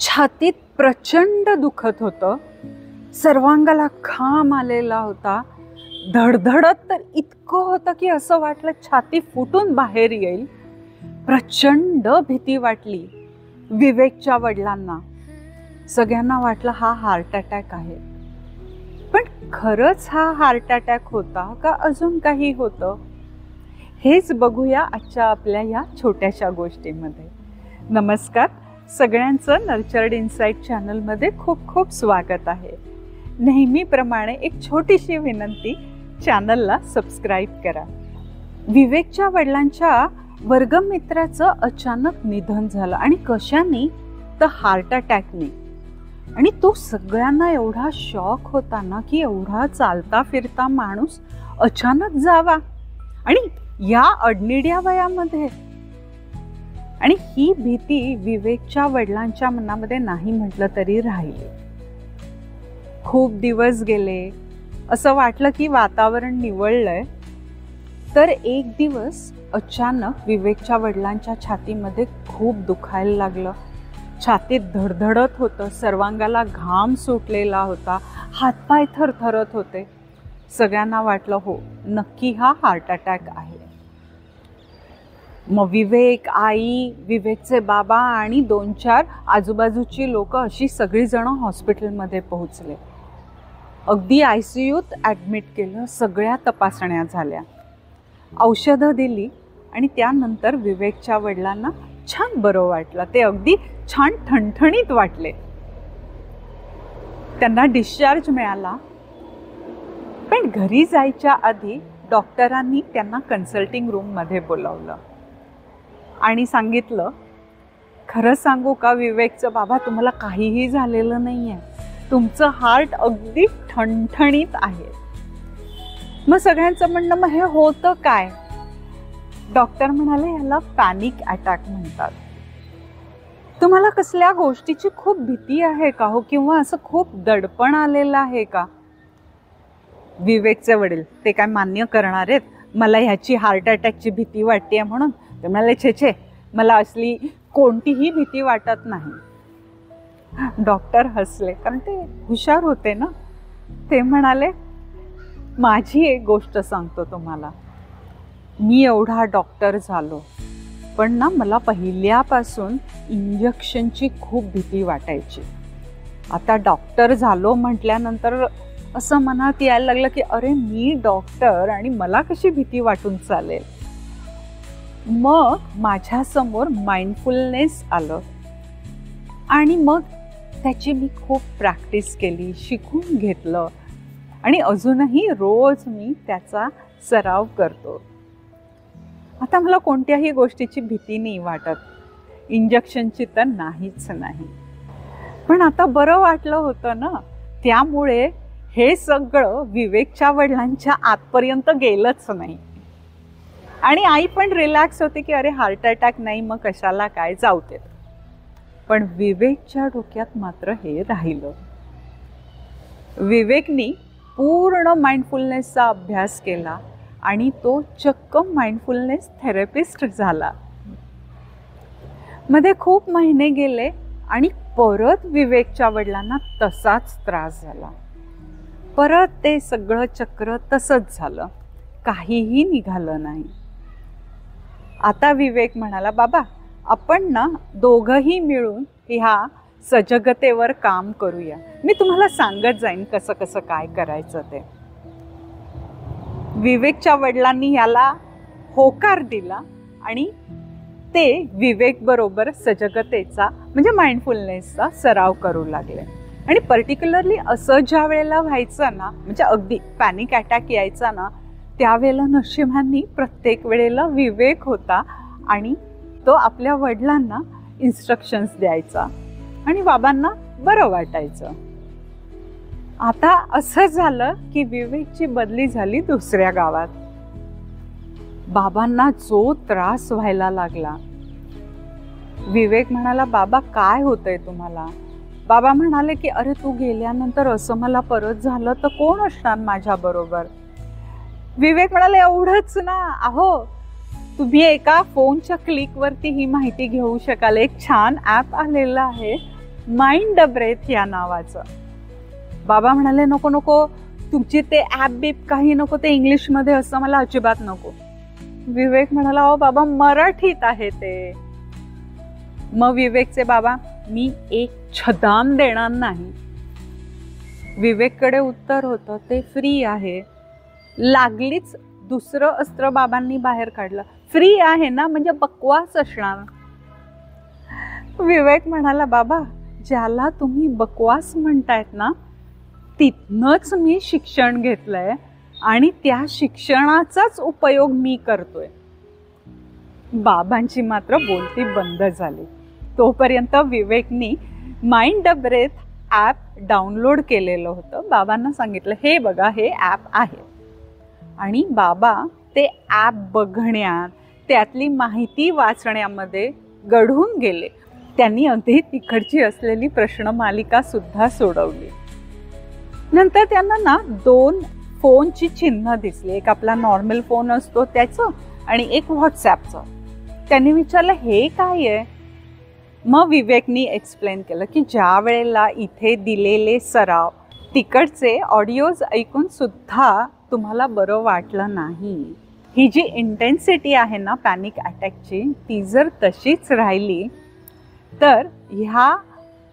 छातीत प्रचंड दुखत होतं, सर्वांगाला घाम आलेला होता, धडधडत तर इतकं होतं की असं वाटलं छाती फुटून बाहेर येईल. प्रचंड भीती वाटली विवेकच्या वडिलांना. सगळ्यांना वाटलं हा हार्ट अटॅक आहे. पण खरंच हा हार्ट अटॅक होता का अजून काही होतं, हेच बघूया आजच्या आपल्या या छोट्याशा गोष्टीमध्ये. नमस्कार, सगळ्यांचं नर्चर्ड इनसाइट चॅनलमध्ये खूप खूप स्वागत आहे. नेहमीप्रमाणे एक छोटीशी विनंती, चॅनलला सबस्क्राईब करा. विवेकच्या वडिलांच्या वर्गमित्राचं अचानक निधन झालं आणि कशाने तर हार्ट अटॅकने. आणि तो सगळ्यांना एवढा शॉक होता ना की एवढा चालता फिरता माणूस अचानक जावा आणि या अडनिड्या वयामध्ये. आणि ही भीती विवेकच्या वडिलांच्या मनामध्ये नाही म्हटलं तरी राहिली. खूप दिवस गेले, असं वाटलं की वातावरण निवळलंय. तर एक दिवस अचानक विवेकच्या वडिलांच्या छातीमध्ये खूप दुखायला लागलं. छातीत धडधडत होतं, सर्वांगाला घाम सुटलेला होता, हातपाय थरथरत होते. सगळ्यांना वाटलं हो, नक्की हा हार्ट अटॅक आहे. मग विवेक, आई, विवेकचे बाबा आणि 2-4 आजूबाजूची लोक अशी सगळीजण हॉस्पिटलमध्ये पोहोचले. अगदी ICUत ॲडमिट केलं. सगळ्या तपासण्या झाल्या, औषधं दिली आणि त्यानंतर विवेकच्या वडिलांना छान बरं वाटलं. ते अगदी छान ठणठणीत वाटले. त्यांना डिस्चार्ज मिळाला. पण घरी जायच्या आधी डॉक्टरांनी त्यांना कन्सल्टिंग रूममध्ये बोलावलं आणि सांगितलं, खरं सांगू का विवेकचं बाबा, तुम्हाला काहीही झालेलं नाही आहे, तुमचं हार्ट अगदी ठणठणीत आहे. मग सगळ्यांचं म्हणणं, मग हे होतं काय? डॉक्टर म्हणाले, ह्याला पॅनिक अटॅक म्हणतात. तुम्हाला कसल्या गोष्टीची खूप भीती आहे का हो, किंवा असं खूप दडपण आलेलं आहे का? विवेकचे वडील ते काय मान्य करणार आहेत मला ह्याची हार्ट अटॅकची भीती वाटते म्हणून? ते म्हणाले, छे, मला असली कोणतीही भीती वाटत नाही. डॉक्टर हसले, कारण ते हुशार होते ना. ते म्हणाले, माझी एक गोष्ट सांगतो तुम्हाला. मी एवढा डॉक्टर झालो, पण ना मला पहिल्यापासून इंजेक्शनची खूप भीती वाटायची. आता डॉक्टर झालो म्हटल्यानंतर असं मनात यायला लागलं की अरे, मी डॉक्टर आणि मला कशी भीती वाटून चालेल. मग माझ्यासमोर माइंडफुलनेस आलं आणि मग त्याची मी खूप प्रॅक्टिस केली, शिकून घेतलं आणि अजूनही रोज मी त्याचा सराव करतो. आता मला कोणत्याही गोष्टीची भीती नाही वाटत, इंजेक्शनची तर नाहीच नाही. पण आता बरं वाटलं होतं ना, त्यामुळे हे सगळं विवेकच्या वडिलांच्या आतपर्यंत गेलंच नाही. आणि आई पण रिलॅक्स होते की अरे, हार्ट अटॅक नाही, मग कशाला काय, जाऊ देत. पण विवेकच्या डोक्यात मात्र हे राहिलं. विवेकनी पूर्ण माइंडफुलनेसचा अभ्यास केला आणि तो चक्क माइंडफुलनेस थेरपिस्ट झाला. मध्ये खूप महिने गेले आणि परत विवेकच्या वडिलांना तसाच त्रास झाला. परत ते सगळं चक्र तसंच झालं, काहीही निघालं नाही. आता विवेक म्हणाला, बाबा आपण ना दोघंही मिळून ह्या सजगतेवर काम करूया. मी तुम्हाला सांगत जाईन कसं कसं काय करायचं ते. विवेकच्या वडिलांनी याला होकार दिला आणि ते विवेक बरोबर सजगतेचा म्हणजे माइंडफुलनेसचा सराव करू लागले. आणि पर्टिक्युलरली असं ज्या वेळेला व्हायचं ना, म्हणजे अगदी पॅनिक अटॅक यायचा ना, त्यावेळेला नशिबांनी प्रत्येक वेळेला विवेक होता आणि तो आपल्या वडिलांना इन्स्ट्रक्शन्स द्यायचा आणि बाबांना बरं वाटायचं. आता असं झालं की विवेकची बदली झाली दुसऱ्या गावात. बाबांना जो त्रास व्हायला लागला, विवेक म्हणाला, बाबा काय होतंय तुम्हाला? बाबा म्हणाले की अरे, तू गेल्यानंतर असं मला परत झालं तर कोण असणार माझ्या बरोबर? विवेक म्हणाले, एवढंच ना, अहो तुम्ही एका फोनच्या क्लिकवरती ही माहिती घेऊ शकाल. एक छान ॲप आलेलं आहे, माइंड द ब्रेथ या नावाचं. बाबा म्हणाले नको नको, तुमची ते ॲप बीप काही नको, ते इंग्लिशमध्ये असं मला अजिबात नको. विवेक म्हणाला अहो बाबा मराठीत आहे ते. मग विवेकचे बाबा मी एक छदाम देणार नाही. विवेककडे उत्तर होतं ते फ्री आहे. लागलीच दुसरं अस्त्र बाबांनी बाहेर काढलं, फ्री आहे ना म्हणजे बकवास असणार. विवेक म्हणाला बाबा ज्याला तुम्ही बकवास म्हणतायत ना तिथनच मी शिक्षण घेतलंय आणि त्या शिक्षणाचाच उपयोग मी करतोय. बाबांची मात्र बोलती बंद झाली. तोपर्यंत विवेकनी mind the breath app download केलेलं होतं. बाबांना सांगितलं हे बघा हे ॲप आहे. आणि बाबा ते ॲप बघण्यात त्यातली माहिती वाचण्यामध्ये गढून गेले. त्यांनी अगदी तिकडची असलेली प्रश्नमालिका सुद्धा सोडवली. नंतर त्यांना ना 2 फोनची चिन्ह दिसली. एक आपला नॉर्मल फोन असतो त्याचं आणि एक व्हॉट्सॲपचं. त्यांनी विचारलं हे काय आहे. मग विवेकनी एक्सप्लेन केलं की ज्या वेळेला इथे दिलेले सराव तिकडचे ऑडिओज ऐकून सुद्धा तुम्हाला बरं वाटलं नाही, ही जी इंटेन्सिटी आहे ना पॅनिक अटॅकची ती जर तशीच राहिली तर ह्या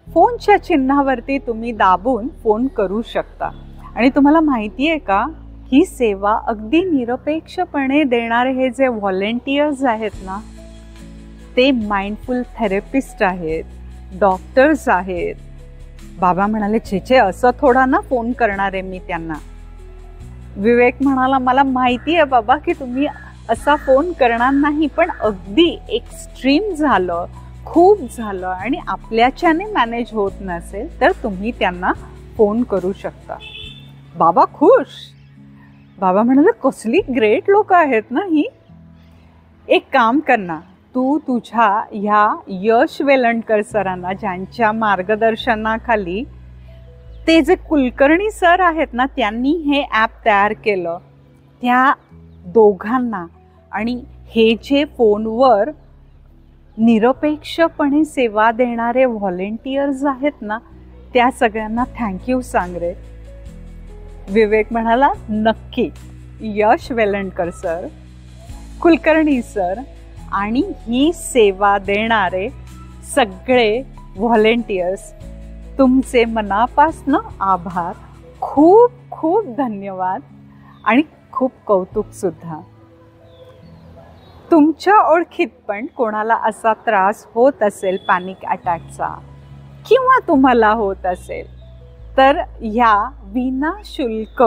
फोनच्या चिन्हावरती तुम्ही दाबून फोन करू शकता. आणि तुम्हाला माहिती आहे का ही सेवा अगदी निरपेक्षपणे देणारे हे जे व्हॉलेंटियर्स आहेत ना ते माइंडफुल थेरपिस्ट आहेत, डॉक्टर्स आहेत. बाबा म्हणाले छे असं थोडा ना फोन करणार आहे मी त्यांना. विवेक म्हणाला मला माहिती आहे बाबा की तुम्ही असा फोन करणार नाही, पण अगदी एक्स्ट्रीम झालं, खूप झालं आणि आपल्याच्याने मॅनेज होत नसेल तर तुम्ही त्यांना फोन करू शकता. बाबा खुश. बाबा म्हणाले कसली ग्रेट लोक आहेत ना ही. एक काम कर ना, तू तुझ्या ह्या यश वेलणकर सरांना ज्यांच्या मार्गदर्शनाखाली ते जे कुलकर्णी सर आहेत ना त्यांनी हे ॲप तयार केलं त्या दोघांना आणि हे जे फोनवर निरपेक्षपणे सेवा देणारे व्हॉलेंटियर्स आहेत ना त्या सगळ्यांना थँक्यू सांग रे. विवेक म्हणाला नक्की. यश वेलणकर सर, कुलकर्णी सर आणि ही सेवा देणारे सगळे व्हॉलेंटियर्स तुमचे मनापासून आभार, खूप खूप धन्यवाद आणि खूप कौतुक सुद्धा. तुमच्या ओळखीत पण कोणाला असा त्रास होत असेल पॅनिक अटॅकचा किंवा तुम्हाला होत असेल तर ह्या विनाशुल्क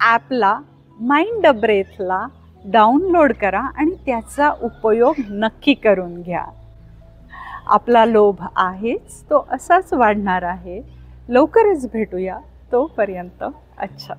ॲपला माइंड द ब्रेथला डाउनलोड करा आणि त्याचा उपयोग नक्की करून घ्या. आपला लोभ आहेच, तो असाच वाढणार आहे. लवकरच भेटूया. तोपर्यंत अच्छा.